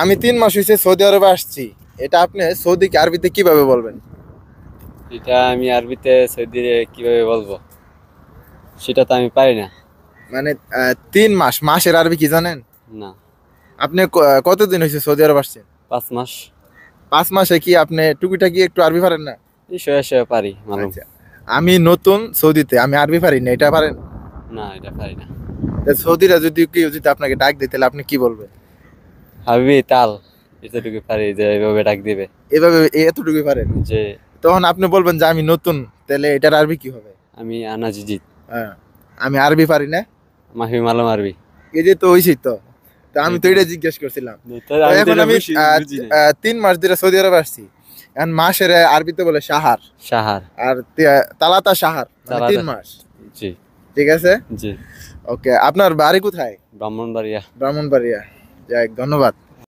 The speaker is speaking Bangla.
আমি 3 মাস হয়েছে সৌদি আরবে আসছি, এটা আপনি সৌদিকে আরবিতে কিভাবে বলবেন? এটা আমি আরবিতে সৌদিরে কিভাবে বলবো সেটা তো আমি পারি না। মানে 3 মাস, মাসের আরবি কি জানেন? না। আপনি কতদিন হয়েছে সৌদি আরব আসছেন? 5 মাস। 5 মাসে কি আপনি টুকিটাকি একটু আরবি পারেন না? এই শোয়া শোয়া পারি মালুম। আচ্ছা, আমি নতুন সৌদিতে, আমি আরবি পারি না, এটা পারেন? না, এটা পারি না। তা সৌদিরা যদি কেউ যদি আপনাকে ডাক দিতে, তাহলে আপনি কি বলবেন? হাবিবি তাল, এতটুকু পারি যে এভাবে ডাক দিবে এভাবে এতটুকুই পারেন? যে তখন আপনি বলবেন যে আমি নতুন, তাহলে এটার আরবি কি হবে? আমি আনা জিজিত। হ্যাঁ, আমি আরবি পারি না, মাহি মালুম আরবি। এই যে তো হয়েছি তো। তা আমি এই তো তো। এটা জিজ্ঞেস করছিলাম। তো আমি তো এখন এটা আমি বুঝি নাই। 3 মাস ধরে সৌদি আরবে আসছি। এখন মাসের আরবিতে বলে সাহার। সাহার। আর তালাতা সাহার মানে তালাদা। 3 মাস। জি। ঠিক আছে। জি। ওকে, আপনার বাড়ি কোথায়? ব্রাহ্মণবাড়িয়া। ব্রাহ্মণবাড়িয়া। যাই, ধন্যবাদ।